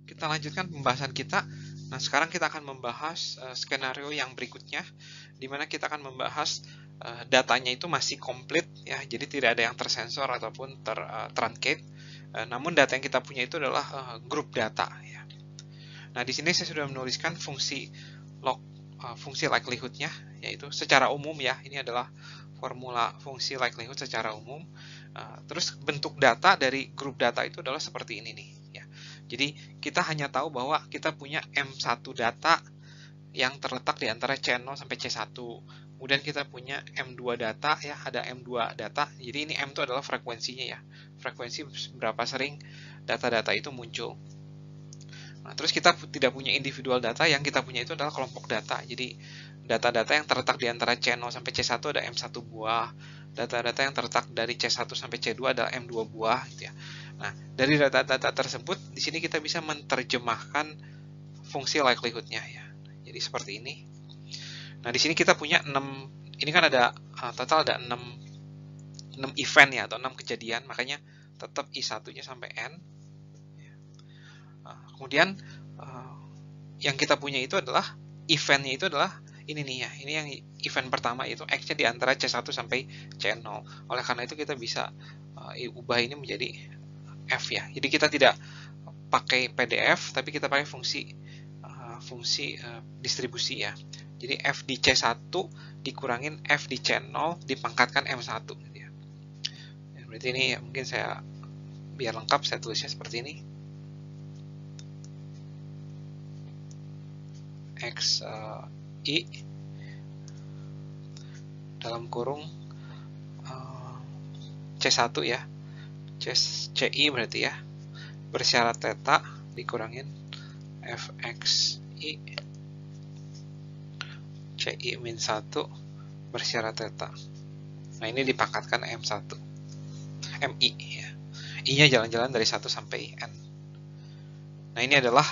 Kita lanjutkan pembahasan kita. Nah, sekarang kita akan membahas skenario yang berikutnya, di mana kita akan membahas datanya itu masih komplit, ya, jadi tidak ada yang tersensor ataupun truncate. Namun data yang kita punya itu adalah grup data. Ya. Nah, di sini saya sudah menuliskan fungsi fungsi likelihood-nya, yaitu secara umum ya. Ini adalah formula fungsi likelihood secara umum. Terus bentuk data dari grup data itu adalah seperti ini nih. Ya. Jadi kita hanya tahu bahwa kita punya M1 data yang terletak di antara C0 sampai C1. Kemudian kita punya M2 data, ya, ada M2 data. Jadi ini M itu adalah frekuensinya ya. Frekuensi berapa sering data-data itu muncul. Nah, terus kita tidak punya individual data, yang kita punya itu adalah kelompok data. Jadi data-data yang terletak di antara C0 sampai C1 ada M1 buah. Data-data yang terletak dari C1 sampai C2 ada M2 buah gitu ya. Nah, dari data-data tersebut di sini kita bisa menerjemahkan fungsi likelihood-nya ya. Jadi seperti ini. Nah, di sini kita punya 6, ini kan ada total ada 6 event ya, atau 6 kejadian, makanya tetap I1-nya sampai N. Kemudian yang kita punya itu adalah eventnya itu adalah ini nih ya, ini yang event pertama itu X-nya di antara C1 sampai C0. Oleh karena itu kita bisa ubah ini menjadi F ya. Jadi kita tidak pakai PDF, tapi kita pakai fungsi distribusi ya. Jadi F di C1 dikurangin F di C0 dipangkatkan M1 gitu ya. Berarti ini mungkin saya biar lengkap saya tulisnya seperti ini. X I dalam kurung C1 ya. CI berarti ya. Bersyarat theta dikurangin FXI CI min 1 bersyarat theta. Nah, ini dipangkatkan M1. MI ya. I-nya jalan-jalan dari 1 sampai N. Nah, ini adalah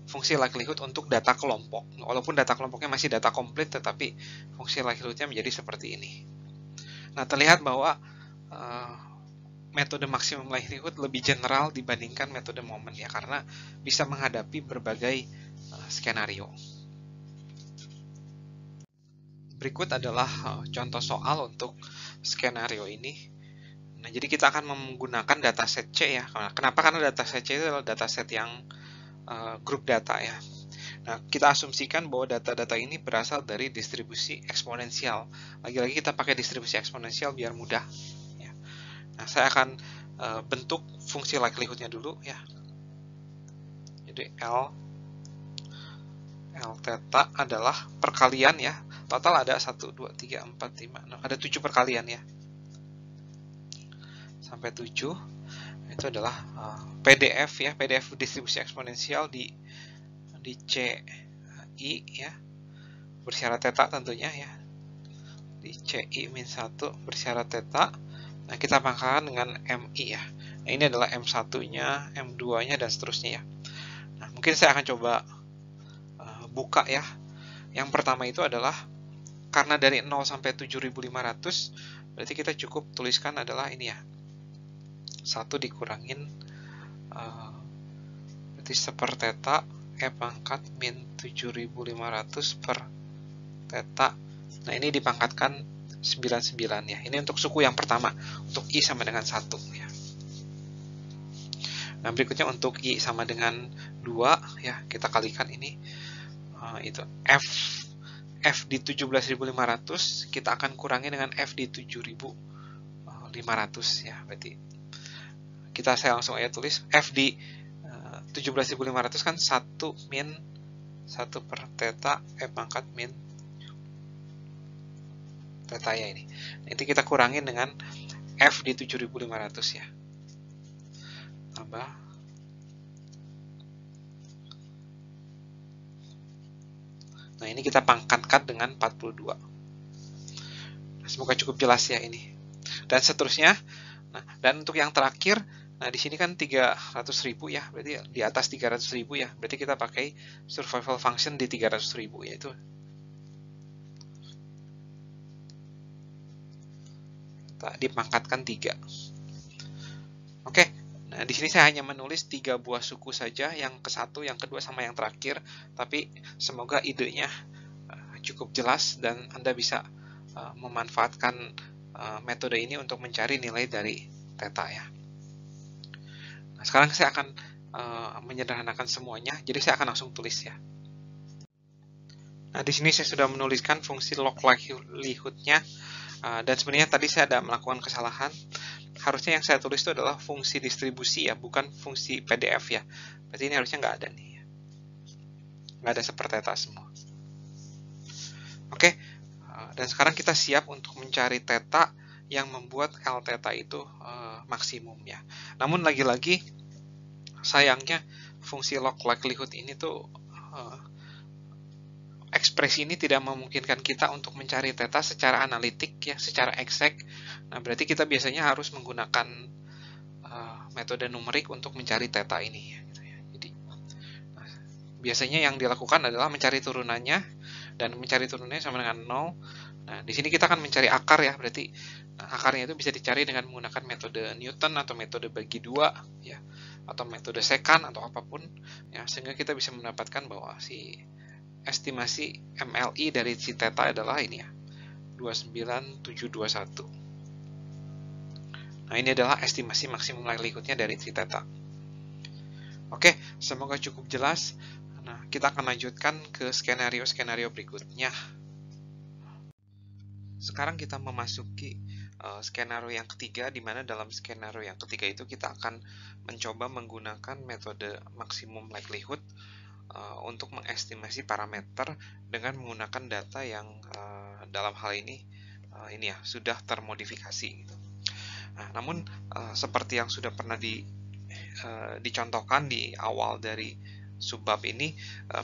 fungsi likelihood untuk data kelompok. Walaupun data kelompoknya masih data komplit, tetapi fungsi likelihood-nya menjadi seperti ini. Nah, terlihat bahwa metode maksimum likelihood lebih general dibandingkan metode moment ya, karena bisa menghadapi berbagai skenario. Berikut adalah contoh soal untuk skenario ini. Nah, jadi kita akan menggunakan dataset C ya. Kenapa? Karena dataset C itu adalah dataset yang grup data ya. Nah, kita asumsikan bahwa data-data ini berasal dari distribusi eksponensial. Lagi-lagi kita pakai distribusi eksponensial biar mudah. Ya. Nah, saya akan bentuk fungsi likelihood-nya dulu ya. Jadi L theta adalah perkalian ya. Total ada 1, 2, 3, 4, 5, 6. Ada 7 perkalian ya. Sampai 7. Itu adalah PDF ya, PDF distribusi eksponensial di CI ya, bersyarat theta tentunya ya, di CI min 1 bersyarat theta. Nah, kita pangkalkan dengan MI ya. Nah, ini adalah M1-nya, M2-nya, dan seterusnya ya. Nah, mungkin saya akan coba buka ya. Yang pertama itu adalah, karena dari 0 sampai 7500, berarti kita cukup tuliskan adalah ini ya. 1 dikurangin berarti seper theta E pangkat min 7500 per theta. Nah, ini dipangkatkan 99 ya. Ini untuk suku yang pertama, untuk I sama dengan 1 ya. Nah, berikutnya untuk I sama dengan 2 ya, kita kalikan ini itu F di 17.500 kita akan kurangi dengan F di 7.500 ya. Berarti saya langsung aja tulis F di 17.500 kan 1 min 1 per theta E pangkat min theta ya ini. Nanti kita kurangin dengan F di 7.500 ya. Tambah. Nah, ini kita pangkatkan dengan 42. Nah, semoga cukup jelas ya ini. Dan seterusnya. Nah, dan untuk yang terakhir, nah di sini kan 300.000 ya, berarti di atas 300.000 ya. Berarti kita pakai survival function di 300.000 yaitu dipangkatkan 3. Oke. Nah, Nah, di sini saya hanya menulis 3 buah suku saja, yang ke-1, yang kedua, sama yang terakhir, tapi semoga idenya cukup jelas dan Anda bisa memanfaatkan metode ini untuk mencari nilai dari theta ya. Nah, sekarang saya akan menyederhanakan semuanya, jadi saya akan langsung tulis ya. Nah, di sini saya sudah menuliskan fungsi log likelihood-nya, dan sebenarnya tadi saya ada melakukan kesalahan. Harusnya yang saya tulis itu adalah fungsi distribusi ya, bukan fungsi PDF ya. Berarti ini harusnya nggak ada nih. Nggak ada seperti theta semua. Oke, dan sekarang kita siap untuk mencari theta yang membuat L theta itu maksimum ya. Namun lagi-lagi sayangnya fungsi log likelihood ini tuh ekspresi ini tidak memungkinkan kita untuk mencari theta secara analitik ya, secara exact. Nah, berarti kita biasanya harus menggunakan metode numerik untuk mencari theta ini ya, gitu ya. Jadi biasanya yang dilakukan adalah mencari turunannya, dan mencari turunannya sama dengan 0. Nah, di sini kita akan mencari akar ya, berarti akarnya itu bisa dicari dengan menggunakan metode Newton atau metode bagi 2 ya, atau metode secant atau apapun ya, sehingga kita bisa mendapatkan bahwa si estimasi MLI dari si theta adalah ini ya, 29721. Nah, ini adalah estimasi maksimum likelihood-nya dari si theta. Oke, semoga cukup jelas. Nah, kita akan lanjutkan ke skenario-skenario berikutnya. Sekarang kita memasuki skenario yang ketiga, di mana dalam skenario yang ketiga itu kita akan mencoba menggunakan metode maksimum likelihood untuk mengestimasi parameter dengan menggunakan data yang dalam hal ini ya sudah termodifikasi gitu. Nah, namun seperti yang sudah pernah dicontohkan di awal dari subbab ini,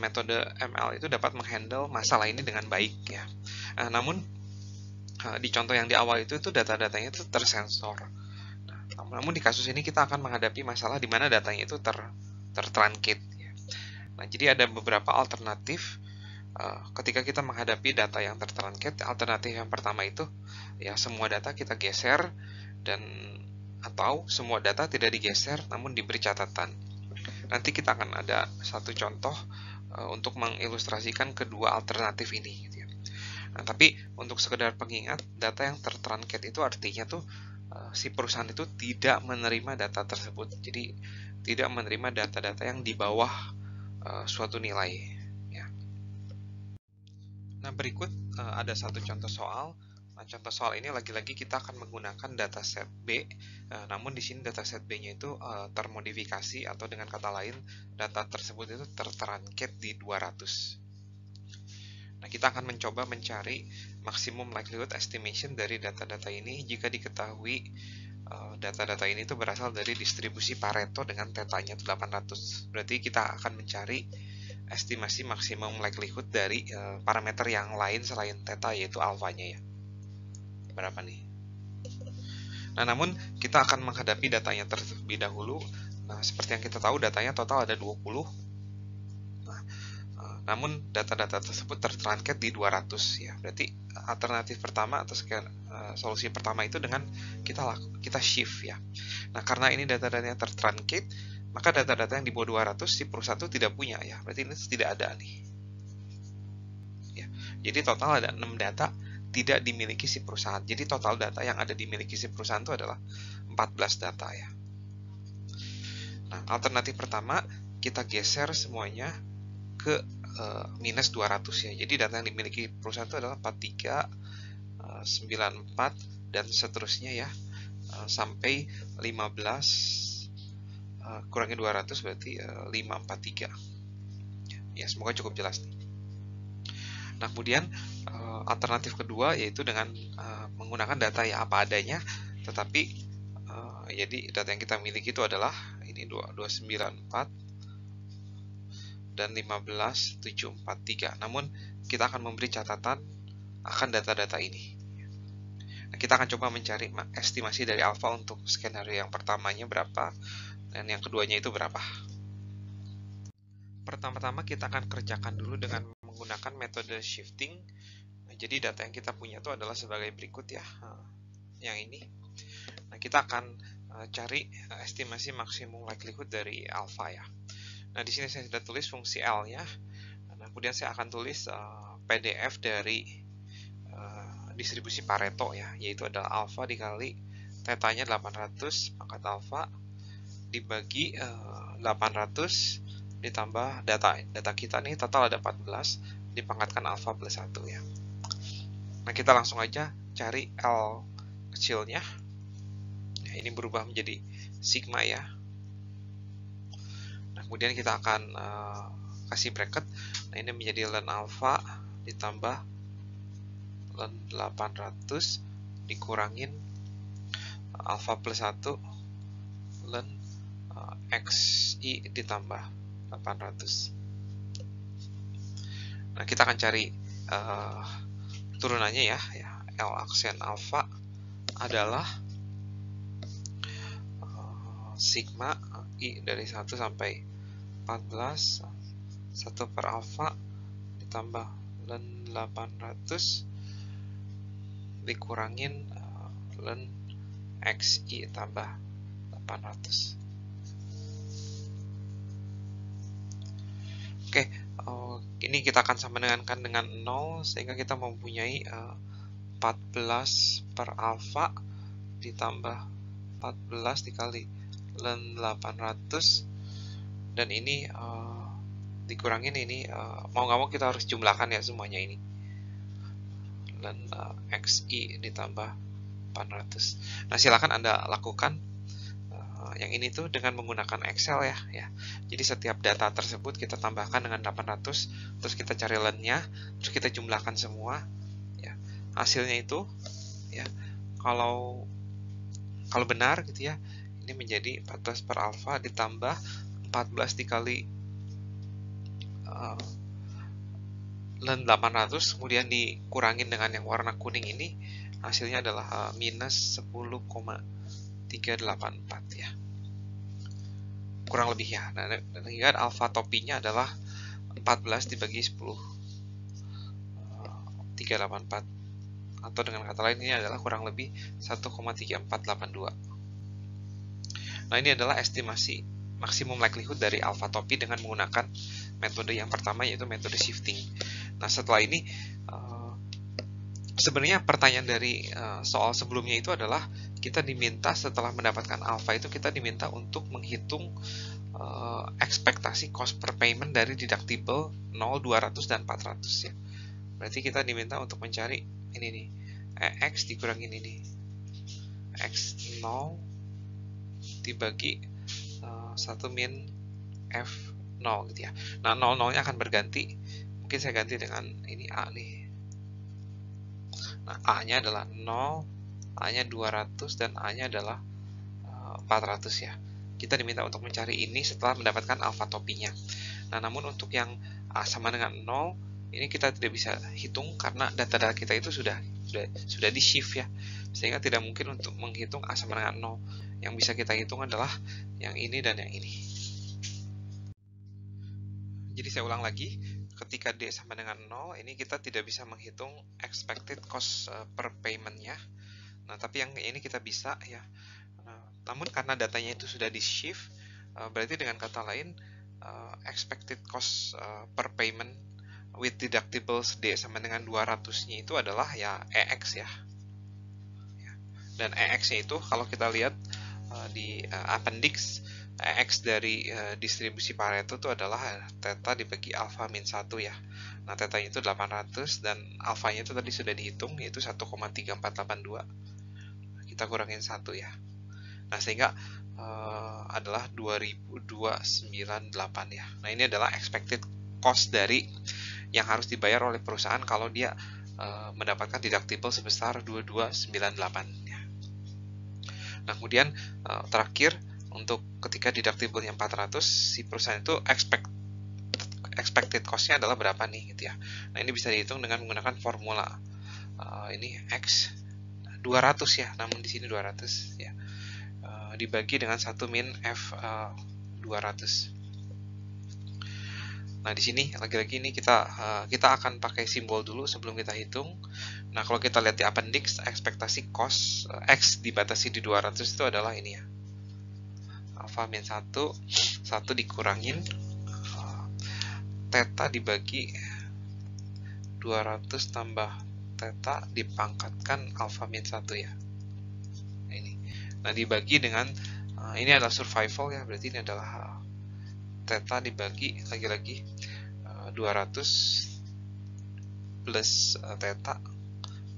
metode ML itu dapat menghandle masalah ini dengan baik ya. Namun di contoh yang di awal itu data-datanya itu tersensor. Namun di kasus ini kita akan menghadapi masalah di mana datanya itu tertruncate ya. Nah, jadi ada beberapa alternatif ketika kita menghadapi data yang tertruncate. Alternatif yang pertama itu ya semua data kita geser, dan atau semua data tidak digeser namun diberi catatan. Nanti kita akan ada satu contoh untuk mengilustrasikan kedua alternatif ini gitu ya. Nah, tapi untuk sekedar pengingat, data yang tertruncate itu artinya tuh si perusahaan itu tidak menerima data tersebut. Jadi tidak menerima data-data yang di bawah suatu nilai ya. Nah, berikut ada satu contoh soal. Nah, contoh soal ini lagi-lagi kita akan menggunakan dataset B, namun di sini dataset B-nya itu termodifikasi, atau dengan kata lain data tersebut itu tertruncate di 200. Nah, kita akan mencoba mencari maximum likelihood estimation dari data-data ini jika diketahui data-data ini itu berasal dari distribusi Pareto dengan tetanya itu 800. Berarti kita akan mencari estimasi maksimum likelihood dari parameter yang lain selain theta, yaitu alfanya ya. Berapa nih? Nah, namun kita akan menghadapi datanya terlebih dahulu. Nah, seperti yang kita tahu datanya total ada 20. Nah, namun data-data tersebut tertruncate di 200 ya. Berarti alternatif pertama atau solusi pertama itu dengan kita shift ya. Nah, karena ini data-datanya tertruncate, maka data-data yang di bawah 200 si perusahaan itu tidak punya ya. Berarti ini tidak ada nih. Ya. Jadi total ada 6 data tidak dimiliki si perusahaan. Jadi total data yang ada dimiliki si perusahaan itu adalah 14 data ya. Nah, alternatif pertama kita geser semuanya ke minus 200 ya. Jadi data yang dimiliki perusahaan itu adalah 43, 94 dan seterusnya ya, sampai 15 kurangi 200 berarti 543. Ya, semoga cukup jelas nih. Nah, kemudian alternatif kedua yaitu dengan menggunakan data yang apa adanya, tetapi jadi data yang kita miliki itu adalah ini 294 dan 15743. Namun kita akan memberi catatan akan data-data ini. Nah, kita akan coba mencari estimasi dari alfa untuk skenario yang pertamanya berapa dan yang keduanya itu berapa. Pertama-tama kita akan kerjakan dulu dengan menggunakan metode shifting. Nah, jadi data yang kita punya itu adalah sebagai berikut ya. Yang ini. Nah, kita akan cari estimasi maksimum likelihood dari alfa ya. Nah, di sini saya sudah tulis fungsi L ya. Nah, kemudian saya akan tulis PDF dari distribusi Pareto ya, yaitu adalah alfa dikali tetanya 800 pangkat alfa dibagi 800 ditambah data kita nih total ada 14 dipangkatkan alfa plus 1 ya. Nah, kita langsung aja cari L kecilnya. Nah, ini berubah menjadi sigma ya. Nah, kemudian kita akan kasih bracket. Nah, ini menjadi ln alfa ditambah ln 800 dikurangin alfa plus 1 ln xi ditambah 800. Nah, kita akan cari turunannya ya. L aksen alfa adalah sigma i dari 1 sampai 14 1 per alfa ditambah ln 800 dikurangin ln xi tambah 800. Oke, ini kita akan samakan dengan 0 sehingga kita mempunyai 14 per alfa ditambah 14 dikali ln 800 dan ini dikurangin ini mau nggak mau kita harus jumlahkan ya semuanya ini ln xi ditambah 800. Nah, silakan Anda lakukan yang ini tuh dengan menggunakan Excel ya. Jadi setiap data tersebut kita tambahkan dengan 800, terus kita cari ln-nya, terus kita jumlahkan semua ya. Hasilnya itu ya kalau benar gitu ya, ini menjadi 14 per alfa ditambah 14 dikali ln 800 kemudian dikurangin dengan yang warna kuning ini, hasilnya adalah minus 10,384 ya. Kurang lebih ya. Nah, lihat alfa topinya adalah 14 dibagi 10,384 atau dengan kata lain ini adalah kurang lebih 1,3482. Nah, ini adalah estimasi maksimum likelihood dari alfa topi dengan menggunakan metode yang pertama, yaitu metode shifting. Nah, setelah ini sebenarnya pertanyaan dari soal sebelumnya itu adalah kita diminta setelah mendapatkan alfa itu kita diminta untuk menghitung ekspektasi cost per payment dari deductible 0, 200 dan 400 ya. Berarti kita diminta untuk mencari ini nih, X dikurangin ini X0 dibagi 1 min F0 gitu ya. Nah, 0-0 nya akan berganti. Mungkin saya ganti dengan ini A nih. Nah, A-nya adalah 0, A-nya 200, dan A-nya adalah 400 ya. Kita diminta untuk mencari ini setelah mendapatkan alfa topinya. Nah, namun untuk yang A sama dengan 0, ini kita tidak bisa hitung karena data-data kita itu sudah di shift ya. Sehingga tidak mungkin untuk menghitung A sama dengan 0. Yang bisa kita hitung adalah yang ini dan yang ini. Jadi saya ulang lagi, ketika D sama dengan 0, ini kita tidak bisa menghitung expected cost per payment-nya. Nah, tapi yang ini kita bisa ya. Namun karena datanya itu sudah di shift, berarti dengan kata lain expected cost per payment with deductibles D sama dengan 200-nya itu adalah ya EX ya. Dan EX-nya itu kalau kita lihat di appendix, EX dari distribusi Pareto itu adalah theta dibagi alfa min 1 ya. Nah, theta itu 800 dan alfanya itu tadi sudah dihitung, yaitu 1,3482. Kita kurangin 1 ya. Nah, sehingga adalah 2298 ya. Nah, ini adalah expected cost dari yang harus dibayar oleh perusahaan kalau dia mendapatkan deductible sebesar 2298 ya. Nah, kemudian terakhir untuk ketika deductible yang 400, si perusahaan itu expected cost-nya adalah berapa nih gitu ya. Nah, ini bisa dihitung dengan menggunakan formula ini X 200 ya, namun di sini 200 ya. Dibagi dengan 1 min F 200. Nah, di sini lagi-lagi ini kita akan pakai simbol dulu sebelum kita hitung. Nah, kalau kita lihat di appendix, ekspektasi cost X dibatasi di 200 itu adalah ini ya. alfa min 1 dikurangin theta dibagi 200 tambah theta dipangkatkan alfa min 1 ya. Nah, dibagi dengan ini adalah survival ya, berarti ini adalah theta dibagi lagi-lagi 200 plus theta.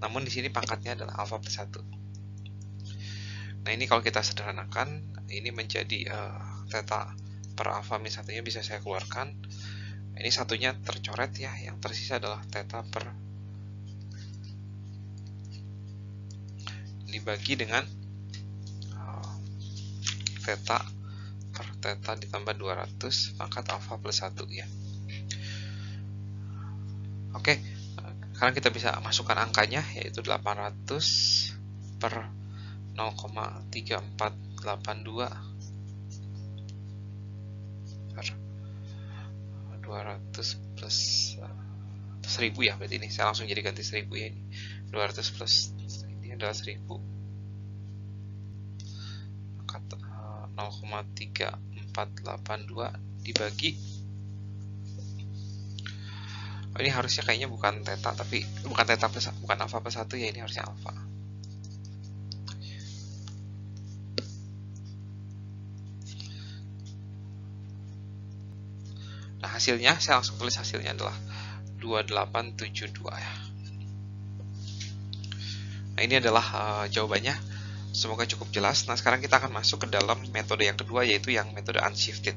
Namun di sini pangkatnya adalah alfa plus 1. Nah, ini kalau kita sederhanakan, ini menjadi theta per alfa min 1-nya bisa saya keluarkan. Ini satunya tercoret ya, yang tersisa adalah theta per dibagi dengan theta per theta ditambah 200 pangkat alfa plus 1 ya. Oke, sekarang kita bisa masukkan angkanya, yaitu 800 per 0,3482 per 200 plus 1000 ya, berarti ini saya langsung jadi ganti 1000 ya, ini 200 plus ini adalah 1000 pangkat 0,3482 dibagi, ini harusnya kayaknya bukan theta, tapi bukan theta plus, bukan alfa plus 1 ya, ini harusnya alfa. Nah, hasilnya saya langsung tulis, hasilnya adalah 2872 ya. Nah, ini adalah jawabannya. Semoga cukup jelas. Nah, sekarang kita akan masuk ke dalam metode yang kedua, yaitu yang metode unshifted.